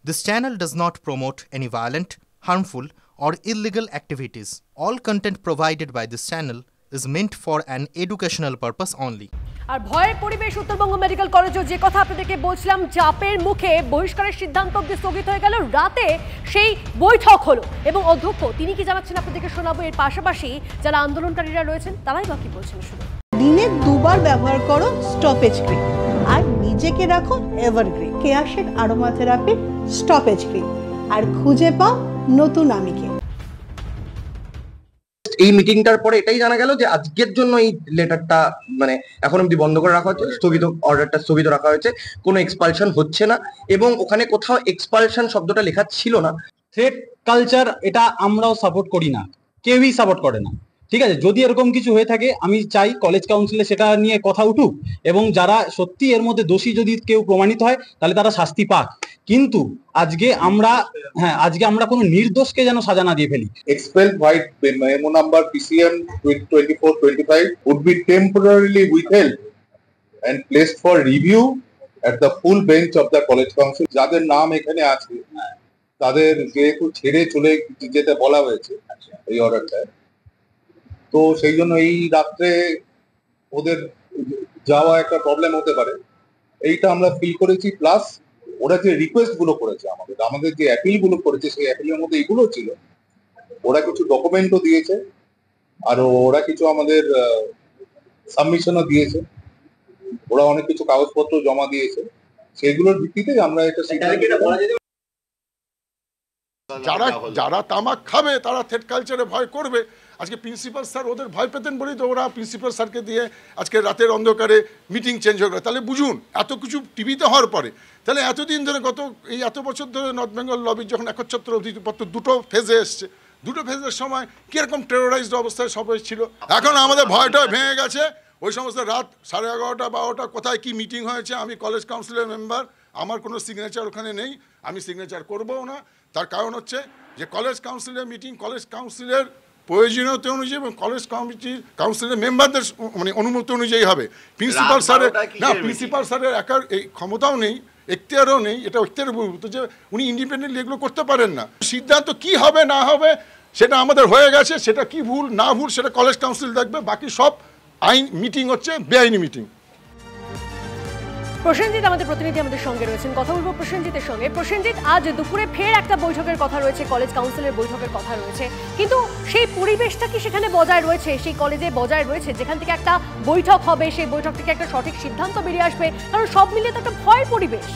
This channel does not promote any violent, harmful, or illegal activities. All content provided by this channel is meant for an educational purpose only. আর ভয়ের পরিবেশ Uttarbanga medical কলেজে যে কথা আপনাদেরকে বলছিলাম, চাপের মুখে বহিষ্কারের সিদ্ধান্ত অবধি স্থগিত হয়ে গেল। রাতে সেই বৈঠক হলো এবং অধ্যক্ষ তিনি কি জানাচ্ছেন আপনাদেরকে শোনাবো। এর পাশাপাশি যারা আন্দোলনকারীরা রয়েছেন তারাই বা কি বলছেন শুনুন। দিনে দুবার ব্যবহার করো স্টপেজ ক্রিম আর নিজেকে রাখো এভারগ্রিন কেয়াশেক আরোমা থেরাপি স্টপেজ ক্রিম আর খুঁজে পাও নতুন আমিকে। এই মিটিংটার পরে এটাই জানা গেল যে আজকের জন্য এই লেটারটা মানে এখন অব্দি বন্ধ করে রাখা হচ্ছে, অর্ডারটা স্থগিত রাখা হয়েছে, কোনো এক্সপালশন হচ্ছে না এবং ওখানে কোথাও এক্সপালশন শব্দটা লেখা ছিল না। থ্রেট কালচার এটা আমরাও সাপোর্ট করি না, কেউই সাপোর্ট করে না, ঠিক আছে। যদি এরকম কিছু হয়ে থাকে আমি চাই কলেজ কাউন্সিলে সেটা নিয়ে কথা উঠুক এবং যারা সত্যি এর মধ্যে দোষী যদি কেউ প্রমাণিত হয় তাহলে তারা শাস্তি পাক। কিন্তু আজকে আমরা কোনো নির্দোষকে যেন সাজা না দিয়ে ফেলি। Expelled white memo number PCM 2425 would be temporarily withheld and placed for review at the full bench of the college council. যাদের নাম এখানে আছে তাদের যেহেতু ছেড়ে চলে যেতে বলা হয়েছে এই অর্ডারটায়, তো সেই জন্য এই রাত্রে ওদের যাওয়া একটা প্রবলেম হতে পারে, এইটা আমরা ফিল করেছি। প্লাস ওরা যে রিকোয়েস্ট গুলো করেছে আমাদের যে অ্যাপিল গুলো করেছে সেই অ্যাপিলের মধ্যে এইগুলো ছিল। ওরা কিছু ডকুমেন্টও দিয়েছে আর ওরা কিছু আমাদের সাবমিশনও দিয়েছে, ওরা অনেক কিছু কাগজপত্র জমা দিয়েছে, সেগুলোর ভিত্তিতে আমরা এটা যারা তামাক খাবে তারা থ্রেট কালচারে ভয় করবে। আজকে প্রিন্সিপাল স্যার ওদের ভয় পেতেন বলেই তো ওরা প্রিন্সিপাল স্যারকে দিয়ে আজকে রাতের অন্ধকারে মিটিং চেঞ্জ হয়ে গেল। তাহলে বুঝুন এত কিছু টিভিতে হওয়ার পরে তাহলে এতদিন ধরে এত বছর ধরে নর্থ বেঙ্গল লবির যখন একচ্ছত্র অধিপত্য দুটো ফেজে এসছে, দুটো ফেজের সময় কিরকম টেরোরাইজড অবস্থায় সবাই ছিল। এখন আমাদের ভয়টা ভেঙে গেছে। ওই সমস্ত রাত 11:30 12টা কোথায় কি মিটিং হয়েছে, আমি কলেজ কাউন্সিলের মেম্বার, আমার কোনো সিগনেচার ওখানে নেই, আমি সিগনেচার করবও না। তার কারণ হচ্ছে যে কলেজ কাউন্সিলের মিটিং কলেজ কাউন্সিলের প্রয়োজনীয়তা অনুযায়ী এবং কলেজ কাউন্সিলের মেম্বারদের মানে অনুমতি অনুযায়ী হবে। প্রিন্সিপাল স্যারের একার এই ক্ষমতাও নেই, এখতিয়ারও নেই, এটা এখতিয়ারের বহির্ভূত যে উনি ইন্ডিপেন্ডেন্টলি এগুলো করতে পারেন না। সিদ্ধান্ত কি হবে না হবে সেটা আমাদের হয়ে গেছে, সেটা কি ভুল না ভুল সেটা কলেজ কাউন্সিল দেখবে। বাকি সব আইন মিটিং হচ্ছে বেআইনি মিটিং। প্রসেনজিৎ আমাদের প্রতিনিধি আমাদের সঙ্গে রয়েছেন, কথা বলবো প্রসেনজিতের সঙ্গে। প্রসেনজিৎ, আজ দুপুরে ফের একটা বৈঠকের কথা রয়েছে, কলেজ কাউন্সিলের বৈঠকের কথা রয়েছে, কিন্তু সেই পরিবেশটা কি সেখানে বজায় রয়েছে, সেই কলেজে বজায় রয়েছে যেখান থেকে একটা বৈঠক হবে, সেই বৈঠক থেকে একটা সঠিক সিদ্ধান্ত বেরিয়ে আসবে? কারণ সব মিলিয়ে তো একটা ভয়ের পরিবেশ।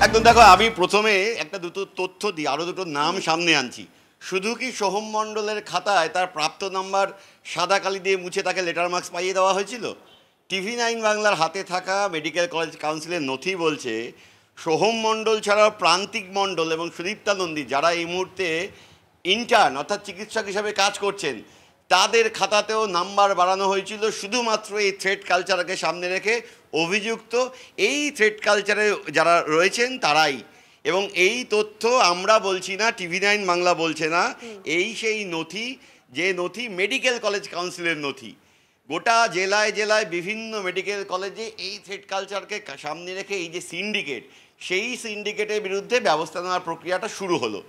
একদম, দেখো আমি প্রথমে একটা দুটো তথ্য দিই, আরও দুটো নাম সামনে আনছি। শুধু কি সোহম মণ্ডলের খাতায় তার প্রাপ্ত নাম্বার সাদা কালি দিয়ে মুছে তাকে লেটার মার্কস পাইয়ে দেওয়া হয়েছিল? TV9 বাংলার হাতে থাকা মেডিকেল কলেজ কাউন্সিলের নথি বলছে সোহম মণ্ডল ছাড়াও প্রান্তিক মণ্ডল এবং সুদীপ্তা নন্দী, যারা এই মুহূর্তে ইন্টার্ন অর্থাৎ চিকিৎসক হিসাবে কাজ করছেন, তাদের খাতাতেও নাম্বার বাড়ানো হয়েছিল শুধুমাত্র এই থ্রেট কালচারকে সামনে রেখে। অভিযুক্ত এই থ্রেট কালচারে যারা রয়েছেন তারাই। এবং এই তথ্য আমরা বলছি না, TV9 বাংলা বলছে না, এই সেই নথি যে নথি মেডিকেল কলেজ কাউন্সিলের নথি। গোটা জেলায় জেলায় বিভিন্ন মেডিকেল কলেজে এই থ্রেট কালচারকে সামনে রেখে এই যে সিন্ডিকেট, সেই সিন্ডিকেটের বিরুদ্ধে ব্যবস্থা নেওয়ার প্রক্রিয়াটা শুরু হলো।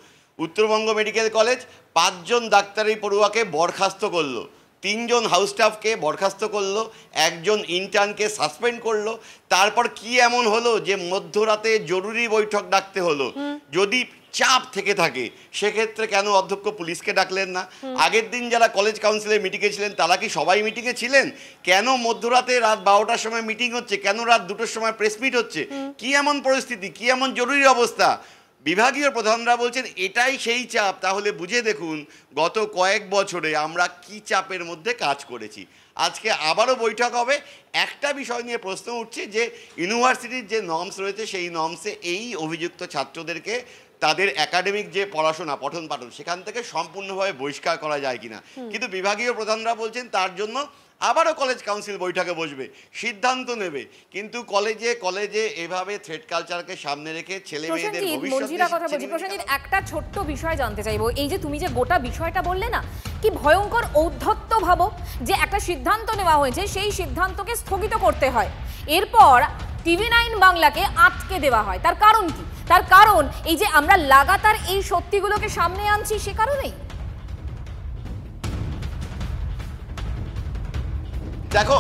উত্তরবঙ্গ মেডিকেল কলেজ 5 জন ডাক্তারি পড়ুয়াকে বরখাস্ত করলো, 3 জন হাউস স্টাফকে বরখাস্ত করলো, 1 জন ইন্টার্নকে সাসপেন্ড করলো। তারপর কি এমন হলো যে মধ্যরাতে জরুরি বৈঠক ডাকতে হলো? যদি চাপ থেকে থাকে সেক্ষেত্রে কেন অধ্যক্ষ পুলিশকে ডাকলেন না? আগের দিন যারা কলেজ কাউন্সিলের মিটিংয়ে ছিলেন তারা কি সবাই মিটিংয়ে ছিলেন? কেন মধ্যরাতে রাত 12টার সময় মিটিং হচ্ছে, কেন রাত 2টোর সময় প্রেস মিট হচ্ছে? কি এমন পরিস্থিতি, কি এমন জরুরি অবস্থা? বিভাগীয় প্রধানরা বলছেন এটাই সেই চাপ। তাহলে বুঝে দেখুন গত কয়েক বছরে আমরা কি চাপের মধ্যে কাজ করেছি। আজকে আবারও বৈঠক হবে। একটা বিষয় নিয়ে প্রশ্ন উঠছে যে ইউনিভার্সিটির যে নর্মস রয়েছে সেই নর্মসে এই অভিযুক্ত ছাত্রদেরকে তাদের একাডেমিক যে পড়াশোনা পঠন পাঠন সেখান থেকে সম্পূর্ণভাবে বহিষ্কার করা যায় কিনা। কিন্তু বিভাগীয় প্রধানরা বলছেন তার জন্য আবারও কলেজ কাউন্সিল বৈঠকে বসবে, সিদ্ধান্ত নেবে। কিন্তু কলেজে এভাবে থ্রেট কালচারকে সামনে রেখে ছেলে মেয়েদের ভবিষ্যৎ। একটা ছোট্ট বিষয় জানতে চাইবো, এই যে তুমি যে গোটা বিষয়টা বললে না, কি ভয়ঙ্কর ঔদ্ধত্য ভাবো যে একটা সিদ্ধান্ত নেওয়া হয়েছে, সেই সিদ্ধান্তকে স্থগিত করতে হয়। এরপর TV9 বাংলাকে আটকে দেওয়া হয়? তার কারণ কি? তার কারণ এই যে আমরা লাগাতার এই সত্যিগুলোকে সামনে আনছি সে কারণেই। দেখো,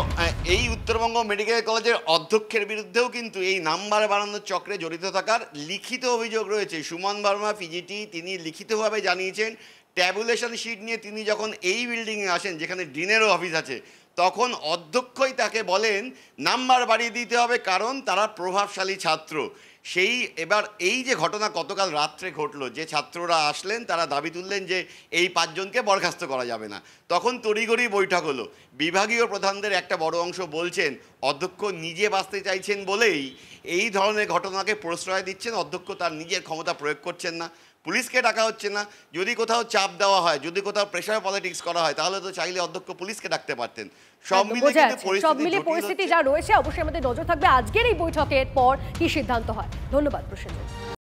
এই উত্তরবঙ্গ মেডিকেল কলেজের অধ্যক্ষের বিরুদ্ধেও কিন্তু এই নাম্বার বাড়ানোর চক্রে জড়িত থাকার লিখিত অভিযোগ রয়েছে। সুমন বর্মা পিজিটি তিনি লিখিতভাবে জানিয়েছেন, ট্যাবুলেশন শিট নিয়ে তিনি যখন এই বিল্ডিংয়ে আসেন যেখানে ডিনেরও অফিস আছে, তখন অধ্যক্ষই তাকে বলেন নাম্বার বাড়িয়ে দিতে হবে, কারণ তারা প্রভাবশালী ছাত্র। সেই এবার এই যে ঘটনা গতকাল রাত্রে ঘটলো, যে ছাত্ররা আসলেন তারা দাবি তুললেন যে এই 5 জনকে বরখাস্ত করা যাবে না, তখন তড়িঘড়ি বৈঠক হলো। বিভাগীয় প্রধানদের একটা বড় অংশ বলছেন অধ্যক্ষ নিজে বাঁচতে চাইছেন বলেই এই ধরনের ঘটনাকে প্রশ্রয় দিচ্ছেন, অধ্যক্ষ তার নিজের ক্ষমতা প্রয়োগ করছেন না, পুলিশকে ডাকা হচ্ছে না। যদি কোথাও চাপ দেওয়া হয়, যদি কোথাও প্রেশার পলিটিক্স করা হয়, তাহলে তো চাইলে অধ্যক্ষ পুলিশকে ডাকতে পারতেন। সব মিলিয়ে পরিস্থিতি যা রয়েছে, অবশ্যই আমাদের নজর থাকবে আজকের এই বৈঠকের পর কি সিদ্ধান্ত হয়। ধন্যবাদ প্রসেনজিৎ।